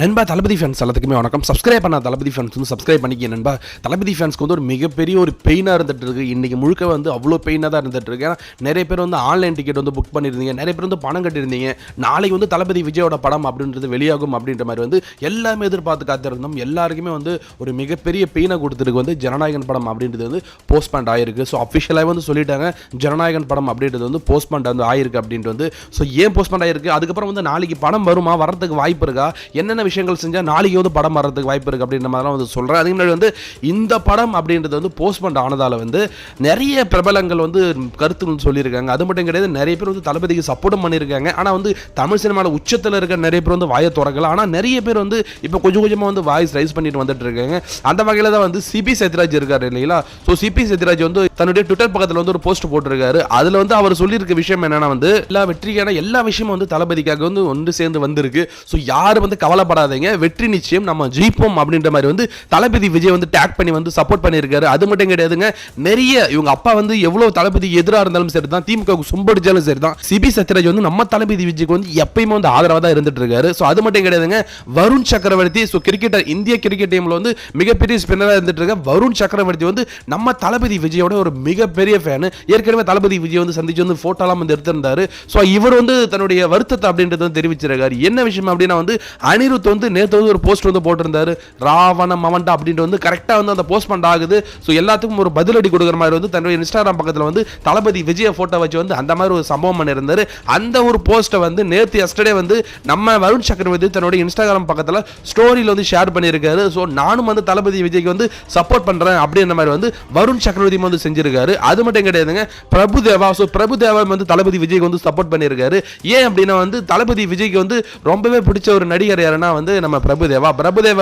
நண்பா தளபதி ஃபேன்ஸ் எல்லாத்துக்குமே வணக்கம். சப்ஸ்கிரைப் பண்ண தளபதி ஃபேன்ஸ் வந்து சப்ஸ்கிரைப் பண்ணிக்க நண்பா. தளபதி ஃபேன்ஸ்க்கு வந்து ஒரு மிகப்பெரிய ஒரு பெயினாக இருந்துட்டு இருக்கு. இன்றைக்கி முழுக்க வந்து அவ்வளோ பெயினாக தான் இருந்துட்டு இருக்கு. ஏன்னா நிறைய பேர் வந்து ஆன்லைன் டிக்கெட் வந்து புக் பண்ணியிருந்தீங்க, நிறைய பேர் வந்து பணம் கட்டியிருந்தீங்க. நாளைக்கு வந்து தளபதி விஜயோட படம் அப்படின்றது வெளியாகும் அப்படின்ற மாதிரி வந்து எல்லாமே எதிர்பார்த்து காத்திருந்தோம். எல்லாருக்குமே வந்து ஒரு மிகப்பெரிய பெயினை கொடுத்துருக்கு வந்து ஜனநாயகன் படம் அப்படின்றது வந்து போஸ்ட்பண்ட் ஆயிருக்கு. ஸோ அஃபிஷியலாக வந்து சொல்லிட்டாங்க ஜனநாயகன் படம் அப்படின்றது வந்து போஸ்ட்பண்ட் வந்து ஆயிருக்கு அப்படின்ட்டு வந்து. ஸோ ஏன் போஸ்ட்பண்ட் ஆயிருக்கு, அதுக்கப்புறம் வந்து நாளைக்கு படம் வருமா, வரதுக்கு வாய்ப்பு இருக்கா, என்னென்ன விஷயங்கள் செஞ்சால் நாளைக்கு வந்து படம் வர்றதுக்கு வாய்ப்பு இருக்குது அப்படின்ற மாதிரிலாம் வந்து சொல்கிறேன். அதுக்கு முன்னாடி வந்து இந்த படம் அப்படின்றது வந்து போஸ்ட்பண்ட் ஆனதால் வந்து நிறைய பிரபலங்கள் வந்து கருத்து சொல்லியிருக்காங்க. அது மட்டும் கிடையாது, நிறைய பேர் வந்து தளபதிக்கு சப்போர்ட்டும் பண்ணியிருக்காங்க. ஆனால் வந்து தமிழ் சினிமாவில் உச்சத்தில் இருக்க நிறைய பேர் வந்து வாயை திறக்கல. ஆனால் நிறைய பேர் வந்து இப்போ கொஞ்சம் கொஞ்சமாக வந்து வாய்ஸ் ரைஸ் பண்ணிட்டு வந்துட்டு இருக்காங்க. அந்த வகையில் தான் வந்து சிபி சேத்ராஜ் இருக்காரு இல்லைங்களா. ஸோ சிபி சேத்ராஜ் வந்து தன்னுடைய ட்விட்டர் பக்கத்தில் வந்து ஒரு போஸ்ட் போட்டிருக்காரு. அதில் வந்து அவர் சொல்லியிருக்க விஷயம் என்னன்னா வந்து எல்லா வெற்றிக்கான எல்லா விஷயமும் வந்து தளபதிக்காக வந்து ஒன்று சேர்ந்து வந்திருக்கு. ஸோ யாரும் வந்து கவலைப்படாதீங்க, வெற்றி நிச்சயம், நம்ம ஜெயிப்போம் அப்படின்ற மாதிரி வந்து தளபதி விஜய் வந்து டேக் பண்ணி வந்து சப்போர்ட் பண்ணியிருக்காரு. அது மட்டும் கிடையாதுங்க, நிறைய இவங்க அப்பா வந்து எவ்வளவு தளபதி எதிராக இருந்தாலும் சரி தான், திமுக சும்படிச்சாலும் சரி தான், சிபி சத்யராஜ் வந்து நம்ம தளபதி விஜய்க்கு வந்து எப்பயுமே வந்து ஆதரவாக தான் இருந்துட்டு இருக்காரு. ஸோ அது மட்டும் கிடையாதுங்க, வருண் சக்கரவர்த்தி, ஸோ கிரிக்கெட்டர், இந்திய கிரிக்கெட் டீம்ல வந்து மிகப்பெரிய ஸ்பின்னராக இருந்துட்டு இருக்க வருண் சக்கரவர்த்தி வந்து நம்ம தளபதி விஜயோட ஒரு மிகப்பெரிய ஃபேன். ஏற்கனவே தளபதி விஜய் வந்து சந்திச்சு வந்து போட்டோலாம் வந்து எடுத்திருந்தாரு. ஸோ இவர் வந்து தன்னுடைய வருத்தத்தை அப்படின்றது வந்து தெரிவிச்சிருக்காரு. என்ன விஷயம் அப்படின்னா வந்து அனிருத் வந்து நேற்று வந்து ஒரு போஸ்ட் வந்து போட்டிருந்தாரு, ராவண மவன்டா அப்படின்ட்டு வந்து கரெக்டாக வந்து அந்த போஸ்ட்மெண்ட் ஆகுது. ஸோ எல்லாத்துக்கும் ஒரு பதிலடி கொடுக்குற மாதிரி வந்து தன்னுடைய இன்ஸ்டாகிராம் பக்கத்தில் வந்து தளபதி விஜய் போட்டோ வச்சு வந்து அந்த மாதிரி ஒரு சம்பவம் பண்ணியிருந்தாரு. அந்த ஒரு போஸ்ட்டை வந்து நேற்று எஸ்டர்டே வந்து நம்ம வருண் சக்கரவர்த்தி தன்னுடைய இன்ஸ்டாகிராம் பக்கத்தில் ஸ்டோரியில் வந்து ஷேர் பண்ணியிருக்காரு. ஸோ நானும் வந்து தளபதி விஜய்க்கு வந்து சப்போர்ட் பண்ணுறேன் அப்படின்ற மாதிரி வந்து வருண் சக்கரவர்த்தி வந்து செஞ்சிருக்காரு. அது மட்டும் கிடையாதுங்க, பிரபுதேவா, ஸோ பிரபுதேவா வந்து தளபதி விஜய்க்கு வந்து சப்போர்ட் பண்ணியிருக்காரு. ஏன் அப்படின்னா வந்து தளபதி விஜய்க்கு வந்து ரொம்பவே பிடிச்ச ஒரு நடிகர் யாருன்னா வந்து நம்ம பிரபுதேவா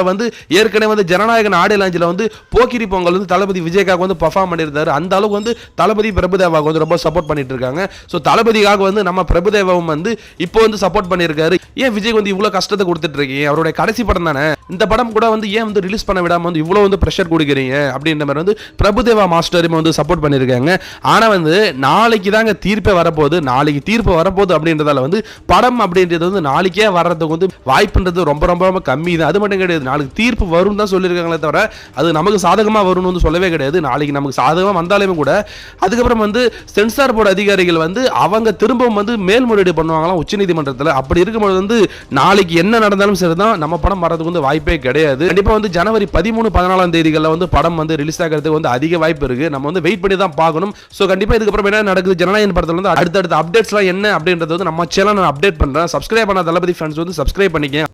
வந்து ஏற்கனவே வந்து ஜனநாயகன் ஆடியோ லான்ச்ல வந்து போக்கிரி பொங்கல் வந்து தளபதி விஜய்க்காக வந்து பெர்ஃபார்ம் பண்ணியிருந்தாரு. அந்த அளவுக்கு வந்து தளபதி பிரபுதேவாவுக்கு வந்து ரொம்ப சப்போர்ட் பண்ணிட்டு இருக்காங்க. ஸோ தளபதிக்காக வந்து நம்ம பிரபுதேவாவும் வந்து இப்போ வந்து சப்போர்ட் பண்ணியிருக்காரு. ஏன் விஜய் வந்து இவ்வளோ கஷ்டத்தை கொடுத்துட்டு இருக்கீங்க, அவருடைய கடைசி படம் தானே, இந்த படம் கூட வந்து ஏன் வந்து ரிலீஸ் பண்ண விடாம வந்து இவ்வளோ வந்து ப்ரெஷர் கொடுக்குறீங்க அப்படின்ற மாதிரி வந்து பிரபுதேவா மாஸ்டரும் வந்து சப்போர்ட் பண்ணியிருக்காங்க. ஆனால் வந்து நாளைக்கு தாங்க தீர்ப்பே வரப்போகுது, நாளைக்கு தீர்ப்பு வரப்போகுது அப்படின்றதால வந்து படம் அப்படின்றது வந்து நாளைக்கே வர்றதுக்கு வந்து வாய்ப்புன்றது ரொம்ப ரொம்ப ரொம்ப கம்மி தான். அது மட்டும் கிடையாது, நாளைக்கு தீர்ப்பு வரும் தான் சொல்லியிருக்காங்களே தவிர அது நமக்கு சாதகமாக வரும்னு வந்து சொல்லவே கிடையாது. நாளைக்கு நமக்கு சாதகமாக வந்தாலுமே கூட அதுக்கப்புறம் வந்து சென்சார் போர்டு அதிகாரிகள் வந்து அவங்க திரும்பவும் வந்து மேல்முறையீடு பண்ணுவாங்களாம் உச்சநீதிமன்றத்தில். அப்படி இருக்கும்போது வந்து நாளைக்கு என்ன நடந்தாலும் சரி தான், நம்ம படம் வரதுக்கு வந்து வாய்ப்பே கிடையாது. கண்டிப்பாக வந்து ஜனவரி 13, 14 தேதிகளில் வந்து படம் வந்து ரிலீஸ் ஆகிறதுக்கு வந்து அதிக வாய்ப்பு இருக்கு. நம்ம வந்து வெயிட் பண்ணி தான் பார்க்கணும். ஸோ கண்டிப்பாக இதுக்கப்புறம் என்ன நடக்குது ஜனநாயகன் படத்தில் வந்து அடுத்தடுத்த அப்டேட்ஸ்லாம் என்ன அப்படின்றது வந்து நம்ம சேனல் அப்டேட் பண்ணுறேன். சப்ஸ்கிரைப் பண்ண தளபதி ஃபேன்ஸ் வந்து சப்ஸ்கிரைப் பண்ணிக்க.